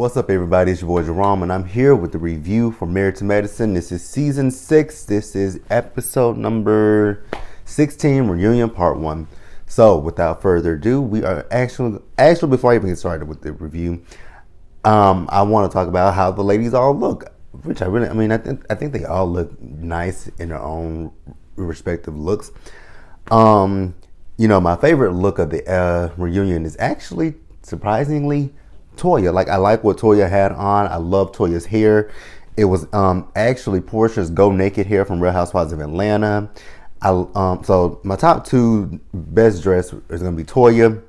What's up, everybody? It's your boy Jerome, and I'm here with the review for Married to Medicine. This is season 6. This is episode number 16, reunion part 1. So, without further ado, we are actually before I even get started with the review, I want to talk about how the ladies all look, which I think they all look nice in their own respective looks. My favorite look of the reunion is actually surprisingly Toya. I like what Toya had on. I love Toya's hair. It was actually Portia's Go Naked hair from Real Housewives of Atlanta. So my top 2 best dressed is gonna be Toya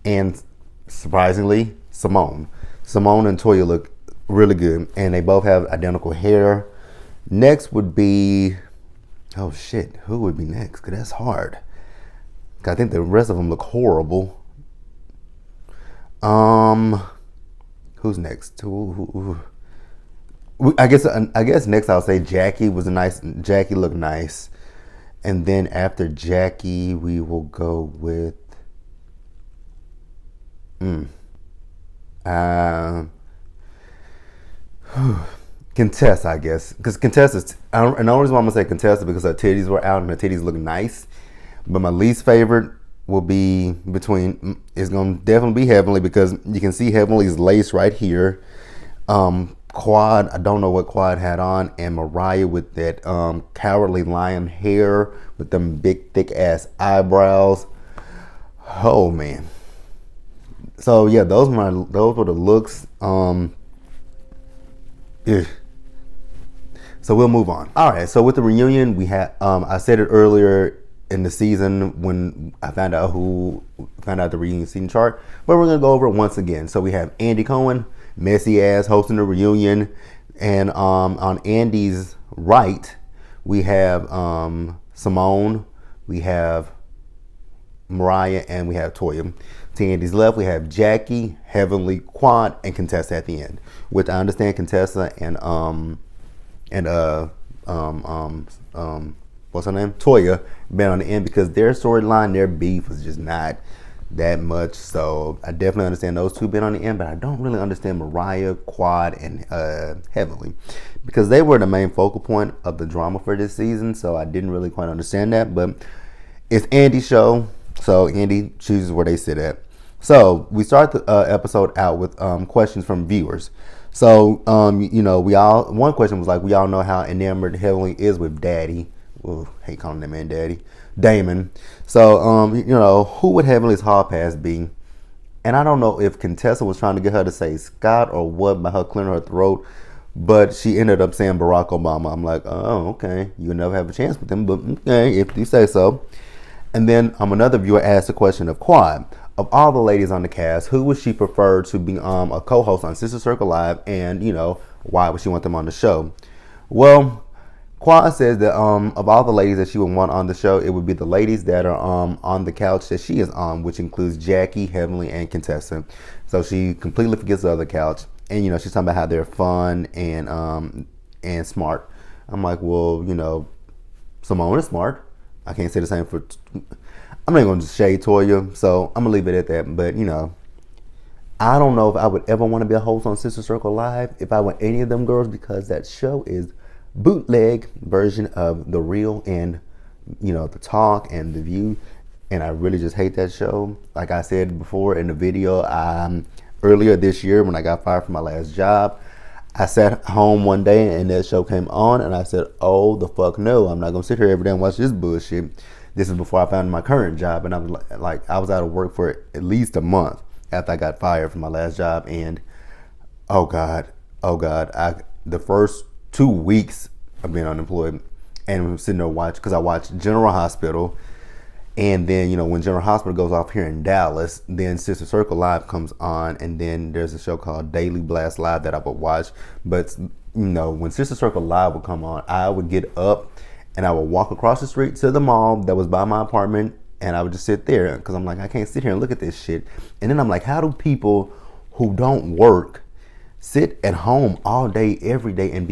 and surprisingly Simone. Simone and Toya look really good, and they both have identical hair. Next would be, oh shit, who would be next? Cause that's hard. I think the rest of them look horrible. Who's next? I guess next I'll say Jackie was Jackie looked nice. And then after Jackie, we will go with Contessa, I guess. Because Contessa's, and the only reason why I'm going to say Contessa because her titties were out and her titties look nice. But my least favorite will be it's going to definitely be Heavenly, because you can see Heavenly's lace right here. Quad, I don't know what Quad had on, and Mariah with that cowardly lion hair with them big thick ass eyebrows. Oh man. So yeah, those were the looks. Yeah. So we'll move on. All right, so with the reunion, we had I said it earlier in the season when I found out the reunion season chart, but we're gonna go over it once again. So we have Andy Cohen, messy ass, hosting the reunion, and on Andy's right we have Simone, we have Mariah, and we have Toya. To Andy's left we have Jackie, Heavenly, Quad, and Contessa at the end, which I understand Contessa and what's her name? Toya been on the end because their storyline, their beef was just not that much. So I definitely understand those two been on the end, but I don't really understand Mariah, Quad, and Heavenly, because they were the main focal point of the drama for this season. So I didn't really quite understand that, but it's Andy's show, so Andy chooses where they sit at. So we start the episode out with questions from viewers. So one question was we all know how enamored Heavenly is with Daddy. Ooh, hate calling that man Daddy. Damon. So, who would Heavenly's hall pass be? And I don't know if Contessa was trying to get her to say Scott or what by her clearing her throat, but she ended up saying Barack Obama. I'm like, oh, okay. You'll never have a chance with him, but okay, if you say so. And then another viewer asked the question of Quad. Of all the ladies on the cast, who would she prefer to be a co-host on Sister Circle Live, and, why would she want them on the show? Well, Quad says that of all the ladies that she would want on the show, it would be the ladies that are on the couch that she is on, which includes Jackie, Heavenly, and Contessa. So she completely forgets the other couch, and she's talking about how they're fun and smart. I'm like, well, Simone is smart. I can't say the same for. I'm not going to shade Toya, so I'm gonna leave it at that. But I don't know if I would ever want to be a host on Sister Circle Live if I were any of them girls, because that show is bootleg version of The Real and The Talk and The View, and I really just hate that show. Like I said before in the video, earlier this year when I got fired from my last job, I sat home one day and that show came on, and I said, oh the fuck no, I'm not gonna sit here every day and watch this bullshit. This is before I found my current job, and I was I was out of work for at least a month after I got fired from my last job, and oh god, the first 2 weeks of being unemployed, and I'm sitting there because I watched General Hospital, and then when General Hospital goes off here in Dallas, then Sister Circle Live comes on, and then there's a show called Daily Blast Live that I would watch. But when Sister Circle Live would come on, I would get up and I would walk across the street to the mall that was by my apartment, and I would just sit there because I'm like, I can't sit here and look at this shit. And then I'm like, how do people who don't work sit at home all day, every day, and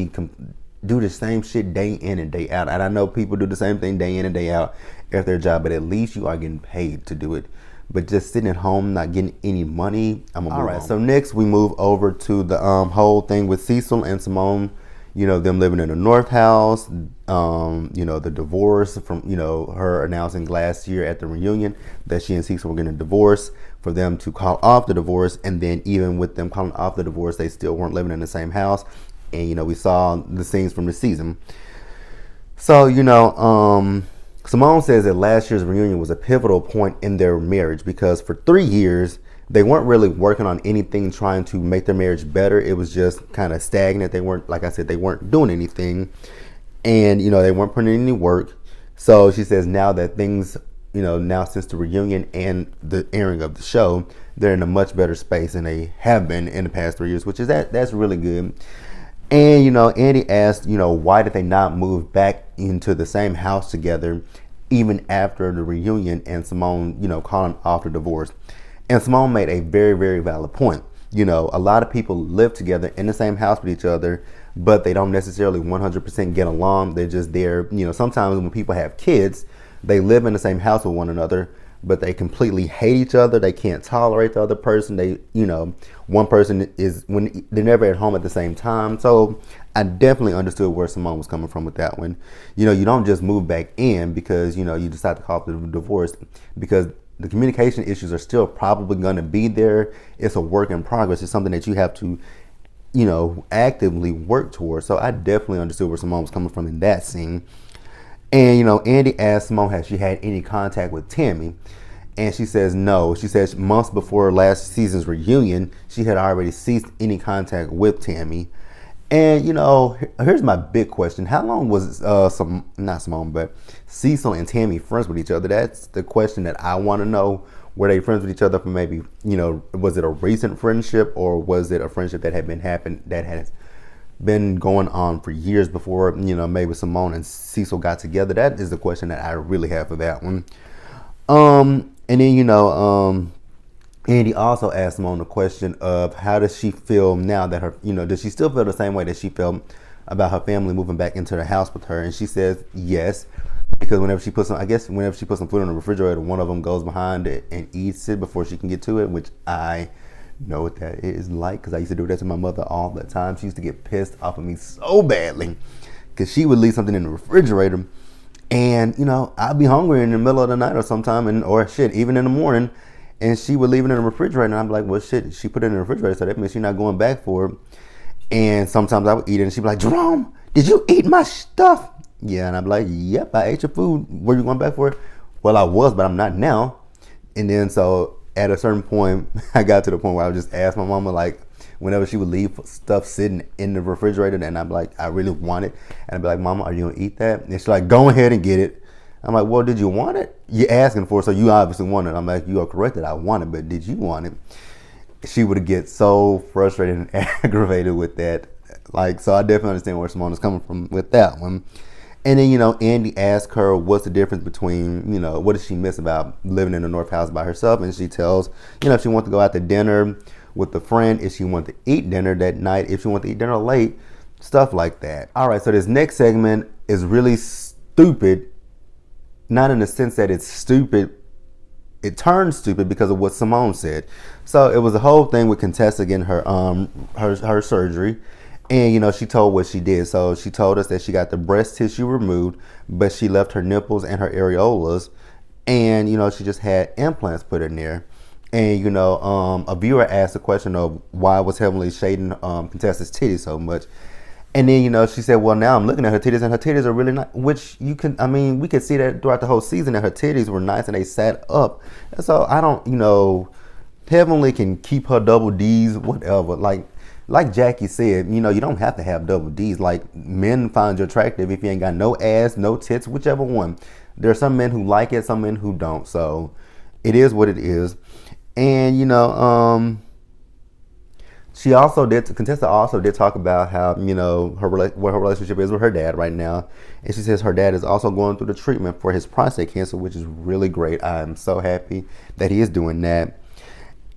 do the same shit day in and day out? And I know people do the same thing day in and day out at their job, but at least you are getting paid to do it. but just sitting at home not getting any money, I'm gonna move on. So next we move over to the whole thing with Cecil and Simone. You know, them living in the North House. You know, the divorce from, you know, her announcing last year at the reunion that she and Cecil were getting a divorce, for them to call off the divorce, and then even with them calling off the divorce, they still weren't living in the same house. And you know, we saw the scenes from the season. So, you know, Simone says that last year's reunion was a pivotal point in their marriage because for 3 years, they weren't really working on anything trying to make their marriage better. It was just kind of stagnant. They weren't, like I said, they weren't doing anything. And, you know, they weren't putting in any work. So she says now that things, you know, now since the reunion and the airing of the show, they're in a much better space than they have been in the past 3 years, which is that's really good. And, you know, Andy asked, you know, why did they not move back into the same house together even after the reunion and Simone, you know, calling off the divorce. And Simone made a very, very valid point. You know, a lot of people live together in the same house with each other, but they don't necessarily 100% get along. They're just there. You know, sometimes when people have kids, they live in the same house with one another, but they completely hate each other. They can't tolerate the other person. They, you know, one person is, when they're never at home at the same time. So I definitely understood where Simone was coming from with that one. You know, you don't just move back in because, you know, you decide to call for the divorce, because the communication issues are still probably going to be there. It's a work in progress. It's something that you have to, you know, actively work towards. So I definitely understood where Simone was coming from in that scene. And, you know, Andy asked Simone, has she had any contact with Tammy? And she says no. She says months before last season's reunion, she had already ceased any contact with Tammy. And, you know, here's my big question. How long was not Simone, but Cecil and Tammy friends with each other? That's the question that I want to know. Were they friends with each other for maybe, you know, was it a recent friendship, or was it a friendship that has been going on for years before, you know, maybe Simone and Cecil got together? That is the question that I really have for that one. And then, you know, Andy also asked Simone the question of how does she feel now that her, you know, does she still feel the same way that she felt about her family moving back into the house with her? And she says yes, because whenever she puts some food in the refrigerator, one of them goes behind it and eats it before she can get to it, which I know what that is like, because I used to do that to my mother all the time. She used to get pissed off of me so badly because she would leave something in the refrigerator, and, you know, I'd be hungry in the middle of the night or sometime, or shit, even in the morning, and she would leave it in the refrigerator, and I'm like, well, shit, she put it in the refrigerator, so that means she's not going back for it. And sometimes I would eat it, and she'd be like, Jerome, did you eat my stuff? Yeah, and I'm like, yep, I ate your food. Were you going back for it? Well, I was, but I'm not now. And then so at a certain point, I got to the point where I would just ask my mama, like, whenever she would leave stuff sitting in the refrigerator, and I'm like, I really want it, and I'd be like, Mama, are you gonna eat that? And she's like, go ahead and get it. I'm like, well, did you want it? You're asking for it, so you obviously want it. I'm like, you are correct that I want it, but did you want it? She would get so frustrated and aggravated with that. Like, so I definitely understand where Simone is coming from with that one. And then, you know, Andy asked her what's the difference between, you know, what does she miss about living in the North House by herself? And she tells, you know, if she wants to go out to dinner with a friend, if she wants to eat dinner that night, if she wants to eat dinner late, stuff like that. All right, so this next segment is really stupid, not in the sense that it's stupid. It turned stupid because of what Simone said. So it was a whole thing with Contessa getting her surgery. And, you know, she told what she did. So she told us that she got the breast tissue removed, but she left her nipples and her areolas. And, you know, she just had implants put in there. And, you know, a viewer asked the question of why was Heavenly shading Contessa's titties so much. And then, you know, she said, well, now I'm looking at her titties, and her titties are really nice, which you can, I mean, we could see that throughout the whole season that her titties were nice and they sat up. And so I don't, you know, Heavenly can keep her double D's, whatever. Like Jackie said, you know, you don't have to have double D's. Like, men find you attractive if you ain't got no ass, no tits, whichever one. There are some men who like it, some men who don't. So it is what it is. And, you know, Contessa also did talk about how, you know, what her relationship is with her dad right now. And she says her dad is also going through the treatment for his prostate cancer, which is really great. I'm so happy that he is doing that.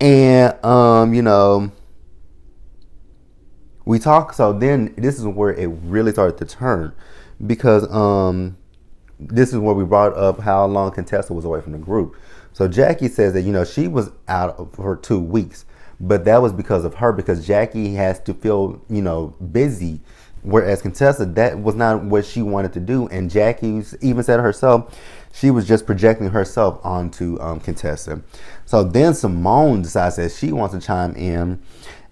And, you know, so then this is where it really started to turn, because this is where we brought up how long Contessa was away from the group. So Jackie says that, she was out for 2 weeks, but that was because of her, because Jackie has to feel, busy. Whereas Contessa, that was not what she wanted to do. And Jackie even said herself, she was just projecting herself onto Contessa. So then Simone decides that she wants to chime in.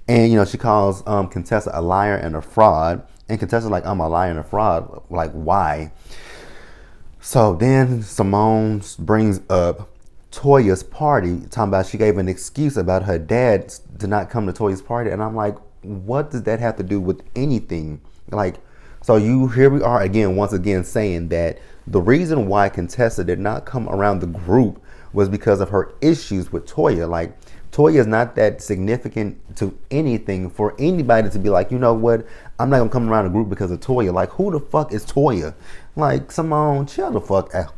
And, she calls Contessa a liar and a fraud. And Contessa's like, I'm a liar and a fraud. Like, why? So then Simone brings up Toya's party, talking about she gave an excuse about her dad to not come to Toya's party. And I'm like, what does that have to do with anything? Like, so here we are again, once again, saying that the reason why Contessa did not come around the group was because of her issues with Toya. Like, Toya is not that significant to anything for anybody to be like, you know what, I'm not gonna come around the group because of Toya. Like, who the fuck is Toya? Like, Simone, chill the fuck out.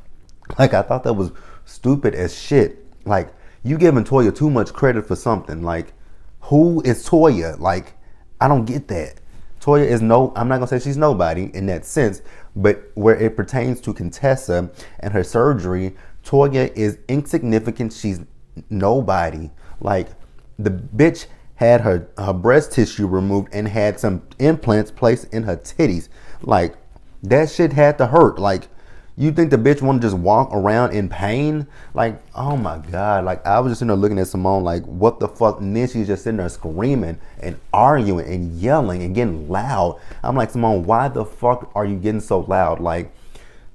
Like, I thought that was stupid as shit. Like, you giving Toya too much credit for something. Like, who is Toya? Like, I don't get that. Toya is I'm not gonna say she's nobody in that sense, but where it pertains to Contessa and her surgery, Toya is insignificant. She's nobody. Like, the bitch had her breast tissue removed and had some implants placed in her titties. Like, that shit had to hurt. Like, you think the bitch want to just walk around in pain? Like, oh my God. Like, I was just sitting there looking at Simone like, what the fuck? And then she's just sitting there screaming and arguing and yelling and getting loud. I'm like, Simone, why the fuck are you getting so loud? Like,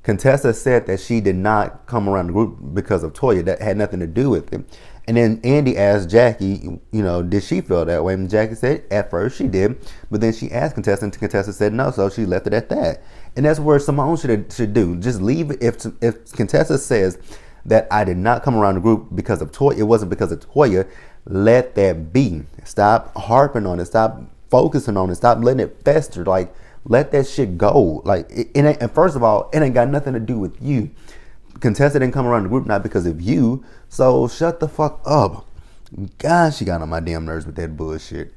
Contessa said that she did not come around the group because of Toya. That had nothing to do with it. And then Andy asked Jackie, did she feel that way? And Jackie said at first she did, but then she asked Contessa, and Contessa said no, so she left it at that. And that's where Simone should do. Just leave it. If Contessa says that I did not come around the group because of Toya, it wasn't because of Toya, let that be. Stop harping on it. Stop focusing on it. Stop letting it fester. Like, let that shit go. Like, and first of all, it ain't got nothing to do with you. Contessa didn't come around the group not because of you, so shut the fuck up. God, she got on my damn nerves with that bullshit.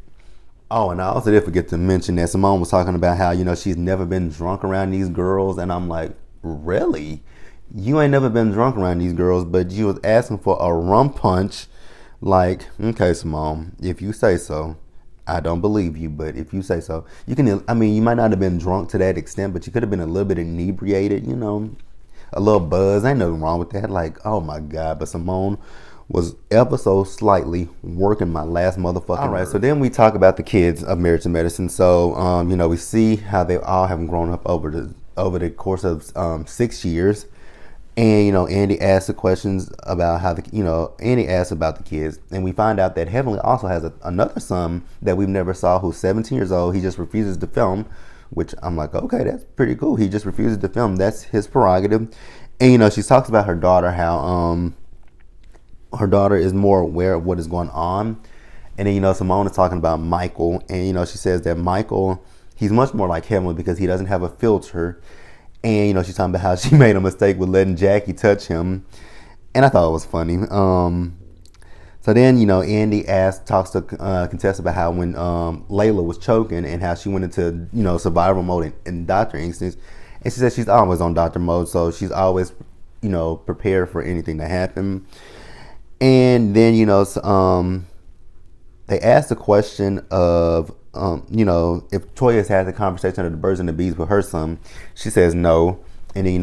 Oh, and I also did forget to mention that Simone was talking about how, she's never been drunk around these girls, and I'm like, really? You ain't never been drunk around these girls, but you was asking for a rum punch. Like, okay, Simone, if you say so. I don't believe you, but if you say so. You might not have been drunk to that extent, but you could have been a little bit inebriated, a little buzz. Ain't nothing wrong with that. Like, oh my God. But Simone was ever so slightly working my last motherfucking All right, nerve. So then we talk about the kids of Marriage to Medicine. So, we see how they all have grown up over the course of 6 years. And, Andy asks the questions about how Andy asks about the kids. And we find out that Heavenly also has another son that we've never saw who's 17 years old. He just refuses to film, which I'm like, okay, that's pretty cool. He just refuses to film. That's his prerogative. And, she talks about her daughter, how her daughter is more aware of what is going on. And then, Simone is talking about Michael. And, she says that Michael, he's much more like Heavenly because he doesn't have a filter. And, she's talking about how she made a mistake with letting Jackie touch him. And I thought it was funny. So then, Andy talks to Contessa about how when Layla was choking and how she went into, survival mode in doctor instincts. And she said she's always on doctor mode. So she's always, prepared for anything to happen. And then, they asked the question of, if Toya has had the conversation of the birds and the bees with her son. She says no. And then,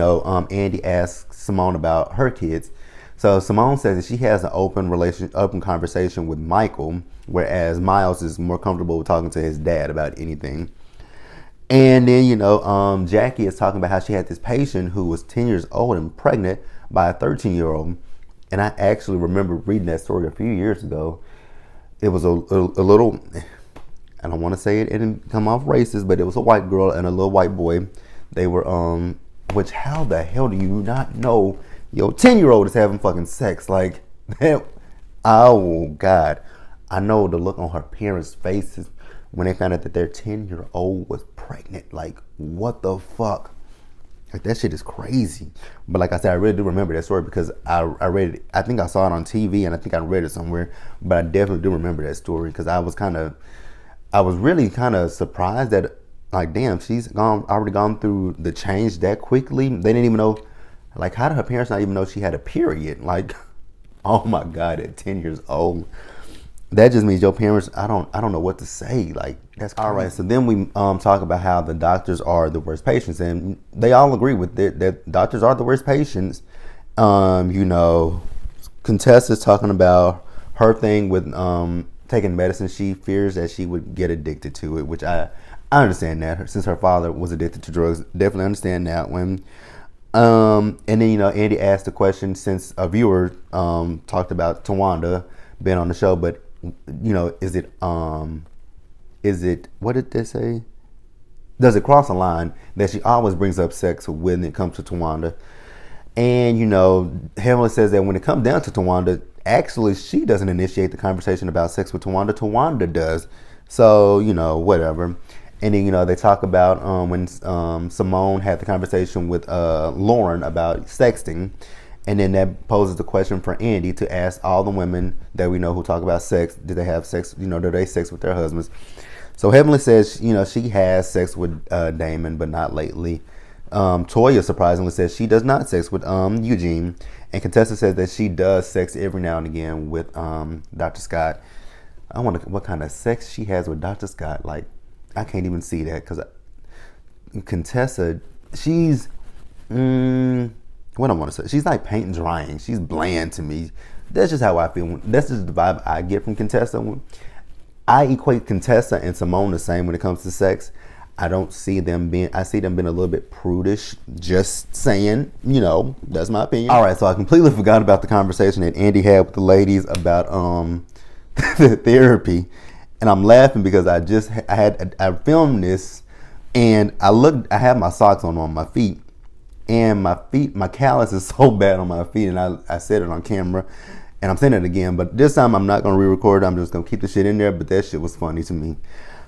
Andy asks Simone about her kids. So Simone says that she has an open conversation with Michael, whereas Miles is more comfortable with talking to his dad about anything. And then, Jackie is talking about how she had this patient who was 10 years old and pregnant by a 13-year-old. And I actually remember reading that story a few years ago. It was a little, I don't want to say it and come off racist, but it was a white girl and a little white boy. They were, which how the hell do you not know your 10-year-old is having fucking sex? Like, oh God. I know the look on her parents' faces when they found out that their 10-year-old was pregnant. Like, what the fuck? Like, that shit is crazy. But like I said, I really do remember that story because I read it. I think I saw it on TV and I think I read it somewhere. But I definitely do remember that story because I was really kind of surprised that, like, damn, she's already gone through the change that quickly. They didn't even know Like, how did her parents not even know she had a period? Like, oh my God, at 10 years old. That just means your parents, I don't know what to say. Like, that's crazy. All right, so then we talk about how the doctors are the worst patients, and they all agree with it that doctors are the worst patients. You know, Contessa's talking about her thing with taking medicine. She fears that she would get addicted to it, which I understand that since her father was addicted to drugs. Definitely understand that one. And then, you know, Andy asked the question since a viewer talked about Tawanda being on the show, but you know, is it what did they say? Does it cross a line that she always brings up sex when it comes to Tawanda? And you know, Heavenly says that when it comes down to Tawanda, actually she doesn't initiate the conversation about sex with Tawanda. Tawanda does. So, you know, whatever. And then, you know, they talk about when Simone had the conversation with Lauren about sexting. And then that poses the question for Andy to ask all the women that we know who talk about sex, do they have sex, you know, do they sex with their husbands? So Heavenly says, you know, she has sex with Damon, but not lately. Toya surprisingly says she does not sex with Eugene. And Contessa says that she does sex every now and again with Dr. Scott. I wonder what kind of sex she has with Dr. Scott. Like, I can't even see that because Contessa, she's, what I want to say, she's like paint and drying. She's bland to me. That's just how I feel. That's just the vibe I get from Contessa. I equate Contessa and Simone the same when it comes to sex. I see them being a little bit prudish, just saying, you know, that's my opinion. All right, so I completely forgot about the conversation that Andy had with the ladies about the therapy. And I'm laughing because I filmed this and I have my socks on my feet, and my callus is so bad on my feet, and I said it on camera, and I'm saying it again, but this time I'm not going to re-record it. I'm just going to keep the shit in there, but that shit was funny to me.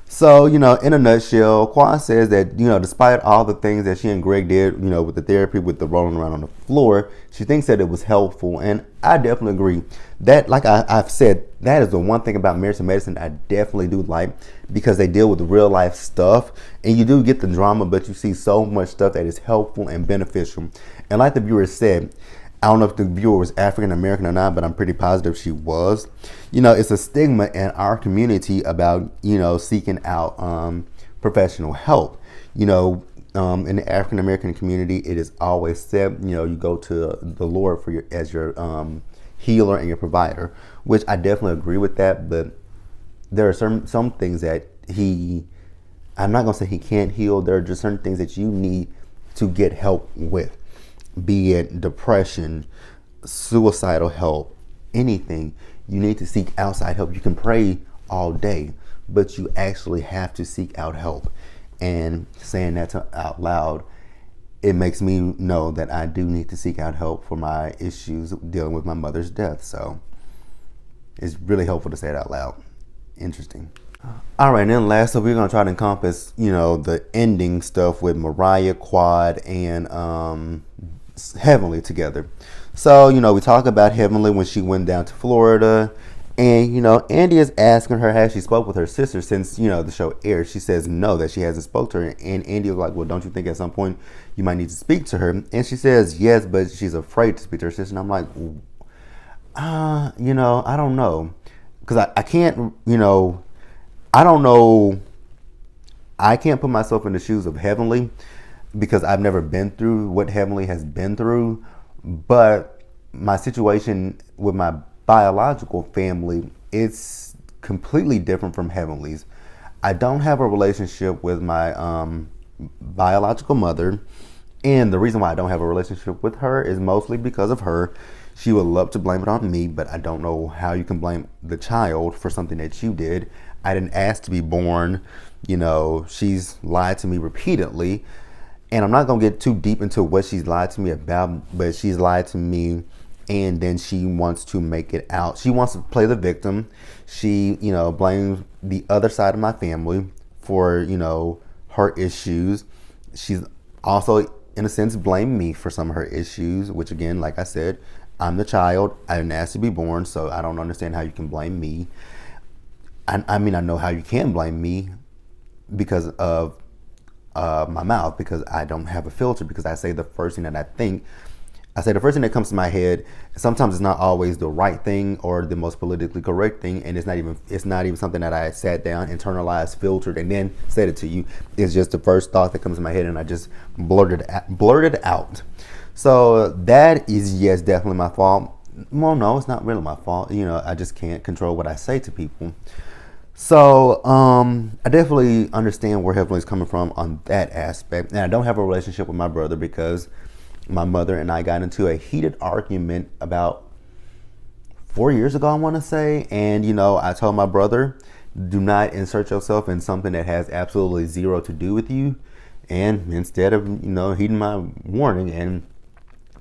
So, you know, in a nutshell, Quan says that, you know, despite all the things that she and Greg did, you know, with the therapy, with the rolling around on the floor, she thinks that it was helpful. And I definitely agree. That, like I've said, that is the one thing about Married to Medicine I definitely do like, because they deal with real life stuff. And you do get the drama, but you see so much stuff that is helpful and beneficial. And like the viewer said, I don't know if the viewer was African American or not, but I'm pretty positive she was. You know, it's a stigma in our community about, you know, seeking out professional help. You know, in the African American community, it is always said, you know, you go to the Lord as your healer and your provider, which I definitely agree with that. But there are some things that I'm not gonna say he can't heal. There are just certain things that you need to get help with. Be it depression, suicidal help, anything, you need to seek outside help. You can pray all day, but you actually have to seek out help. And saying that out loud, it makes me know that I do need to seek out help for my issues dealing with my mother's death. So it's really helpful to say it out loud. Interesting. All right, and then last up, we're going to try to encompass, you know, the ending stuff with Mariah, Quad, and Heavenly together. So, you know, we talk about Heavenly when she went down to Florida, and, you know, Andy is asking her, has she spoke with her sister since, you know, the show aired? She says no, that she hasn't spoke to her. And Andy was like, well, don't you think at some point you might need to speak to her? And she says yes, but she's afraid to speak to her sister. And I'm like, you know, I don't know. Because I can't, you know, I don't know. I can't put myself in the shoes of Heavenly because I've never been through what Heavenly has been through. But my situation with my biological family, it's completely different from Heavenly's. I don't have a relationship with my biological mother. And the reason why I don't have a relationship with her is mostly because of her. She would love to blame it on me, but I don't know how you can blame the child for something that you did. I didn't ask to be born. You know, she's lied to me repeatedly. And I'm not going to get too deep into what she's lied to me about, but she's lied to me, and then she wants to make it out. She wants to play the victim. She, you know, blames the other side of my family for, you know, her issues. She's also, in a sense, blamed me for some of her issues, which again, like I said, I'm the child. I didn't ask to be born, so I don't understand how you can blame me. I mean, I know how you can blame me because of my mouth, because I don't have a filter, because I say the first thing that I think. I say the first thing that comes to my head. Sometimes it's not always the right thing or the most politically correct thing, and it's not even something that I sat down, internalized, filtered, and then said it to you. It's just the first thought that comes to my head, and I just blurted out. So that is, yes, definitely my fault. Well, no, it's not really my fault. I just can't control what I say to people. So I definitely understand where Heavenly is coming from on that aspect. And I don't have a relationship with my brother because my mother and I got into a heated argument about 4 years ago, I want to say. And, I told my brother, do not insert yourself in something that has absolutely zero to do with you. And instead of, heeding my warning and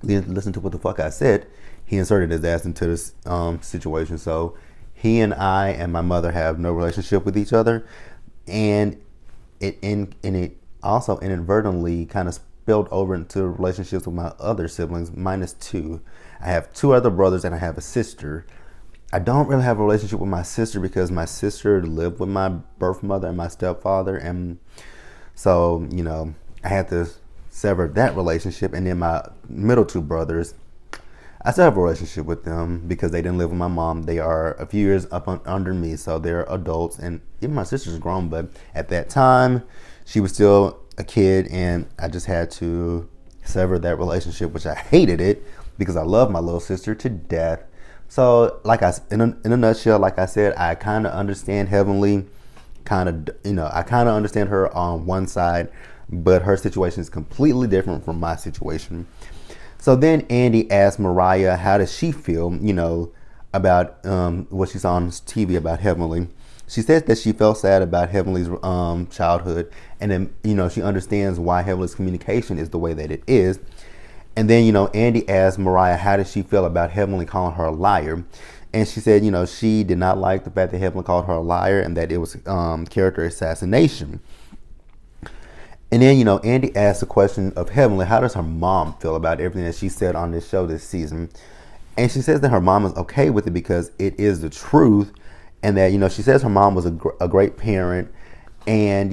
listen to what the fuck I said, he inserted his ass into this situation. So he and I and my mother have no relationship with each other, and it also inadvertently kind of spilled over into relationships with my other siblings, minus two. I have two other brothers and I have a sister. I don't really have a relationship with my sister because my sister lived with my birth mother and my stepfather, and so I had to sever that relationship. And then my middle two brothers, I still have a relationship with them because they didn't live with my mom. They are a few years under me, so they're adults. And even my sister's grown, but at that time, she was still a kid, and I just had to sever that relationship, which I hated it because I love my little sister to death. So, in a nutshell, like I said, I kind of understand Heavenly. I kind of understand her on one side, but her situation is completely different from my situation. So then Andy asked Mariah, how does she feel, about what she saw on TV about Heavenly. She says that she felt sad about Heavenly's childhood, and then, she understands why Heavenly's communication is the way that it is. And then, Andy asked Mariah, how does she feel about Heavenly calling her a liar? And she said, she did not like the fact that Heavenly called her a liar and that it was character assassination. And then, Andy asked the question of Heavenly, how does her mom feel about everything that she said on this show this season? And she says that her mom is okay with it because it is the truth. And that, she says her mom was a great parent. And,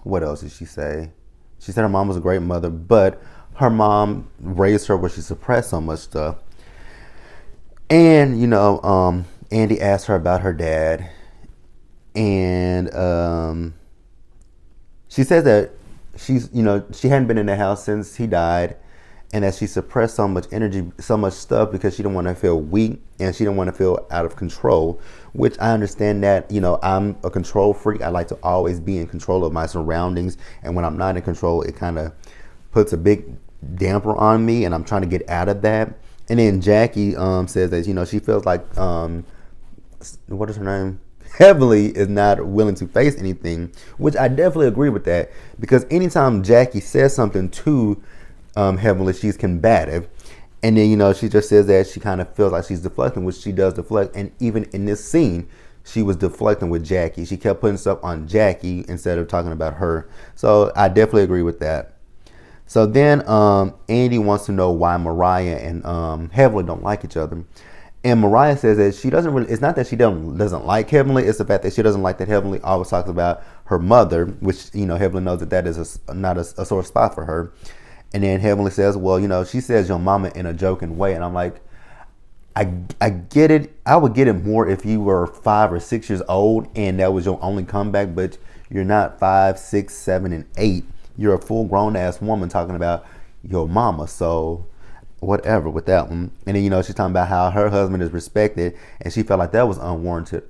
what else did she say? She said her mom was a great mother, but her mom raised her where she suppressed so much stuff. And, Andy asked her about her dad. And, she says that she hadn't been in the house since he died, and that she suppressed so much energy, so much stuff because she didn't want to feel weak and she didn't want to feel out of control, which I understand that, I'm a control freak. I like to always be in control of my surroundings. And when I'm not in control, it kind of puts a big damper on me, and I'm trying to get out of that. And then Jackie says that, she feels like, what is her name? Heavenly is not willing to face anything, which I definitely agree with that, because anytime Jackie says something to Heavenly, she's combative. And then, she just says that she kind of feels like she's deflecting, which she does deflect. And even in this scene, she was deflecting with Jackie. She kept putting stuff on Jackie instead of talking about her. So I definitely agree with that. So then Andy wants to know why Mariah and Heavenly don't like each other. And Mariah says that she doesn't really, it's not that she doesn't like Heavenly, it's the fact that she doesn't like that Heavenly always talks about her mother, which, Heavenly knows that is not a sore spot for her. And then Heavenly says, well, she says your mama in a joking way. And I'm like, I get it. I would get it more if you were 5 or 6 years old and that was your only comeback, but you're not 5, 6, 7, and 8. You're a full grown ass woman talking about your mama. So whatever with that one. And then, she's talking about how her husband is respected and she felt like that was unwarranted.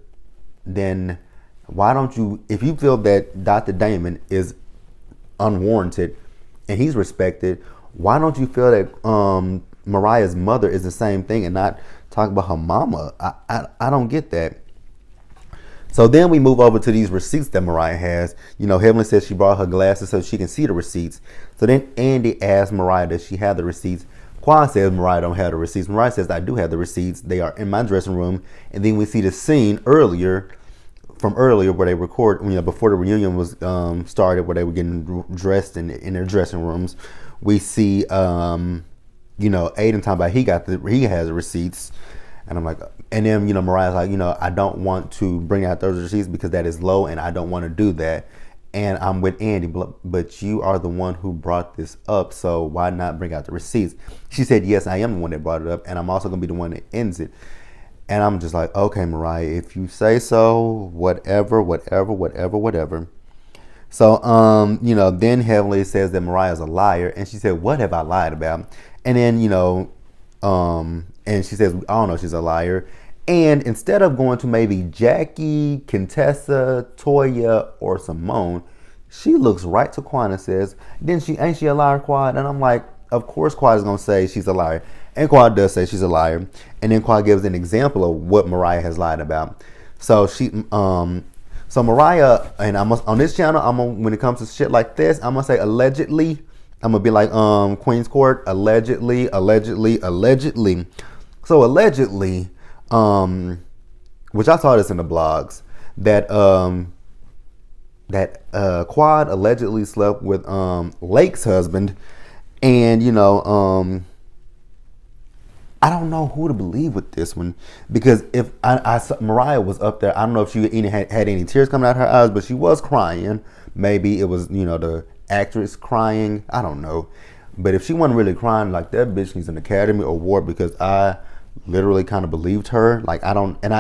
Then why don't you, if you feel that Dr. Damon is unwarranted and he's respected, why don't you feel that Mariah's mother is the same thing and not talk about her mama? I don't get that. So then we move over to these receipts that Mariah has. Heavenly says she brought her glasses so she can see the receipts. So then Andy asks Mariah, does she have the receipts? Quan says Mariah don't have the receipts. Mariah says I do have the receipts. They are in my dressing room. And then we see the scene earlier where they record, before the reunion was started, where they were getting dressed in their dressing rooms. We see, Aiden talking about he has the receipts. And I'm like, and then, Mariah's like, I don't want to bring out those receipts because that is low and I don't want to do that. and I'm with Andy, but you are the one who brought this up, so why not bring out the receipts? She said, yes, I am the one that brought it up, and I'm also going to be the one that ends it. And I'm just like, okay, Mariah, if you say so, whatever, whatever, whatever, whatever. So, then Heavenly says that Mariah's a liar, and she said, what have I lied about? And then, and she says, I don't know, she's a liar. And instead of going to maybe Jackie, Contessa, Toya, or Simone, she looks right to Quan and says, ain't she a liar, Quad? And I'm like, of course Quad is gonna say she's a liar. And Quad does say she's a liar. And then Quad gives an example of what Mariah has lied about. So so Mariah, and on this channel, when it comes to shit like this, I'm gonna say allegedly. I'm gonna be like Queen's Court, allegedly, allegedly, allegedly. So allegedly, which I saw this in the blogs, that Quad allegedly slept with Lake's husband, and I don't know who to believe with this one, because if I saw Mariah was up there, I don't know if she even had any tears coming out of her eyes, but she was crying. Maybe it was the actress crying. I don't know, but if she wasn't really crying, like, that bitch needs an Academy Award, because I literally kind of believed her. Like, I don't, and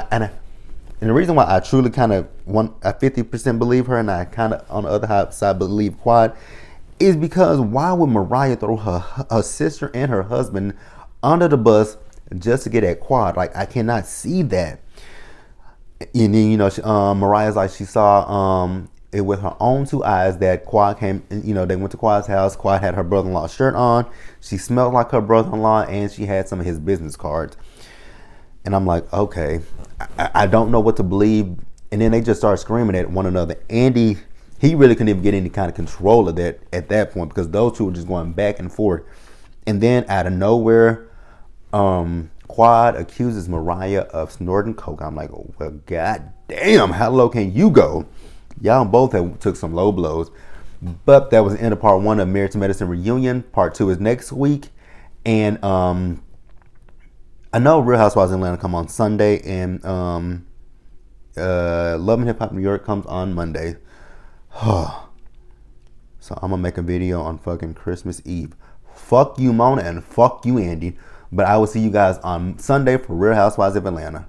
the reason why I truly kind of want a 50% believe her, and I kind of on the other side believe Quad, is because why would Mariah throw her sister and her husband under the bus just to get at Quad? Like, I cannot see that. And then Mariah's like, she saw it with her own two eyes that Quad came. They went to Quad's house. Quad had her brother-in-law's shirt on. She smelled like her brother-in-law, and she had some of his business cards. And I'm like, okay, I don't know what to believe. And then they just start screaming at one another. Andy, he really couldn't even get any kind of control of that at that point, because those two were just going back and forth. And then out of nowhere, Quad accuses Mariah of snorting coke. I'm like, oh, well, god damn, how low can you go? Y'all both took some low blows. But that was the end of part 1 of Married to Medicine Reunion. Part 2 is next week. And I know Real Housewives of Atlanta come on Sunday, and Love and Hip Hop New York comes on Monday. So I'm gonna make a video on fucking Christmas Eve. Fuck you, Mona, and fuck you, Andy. But I will see you guys on Sunday for Real Housewives of Atlanta.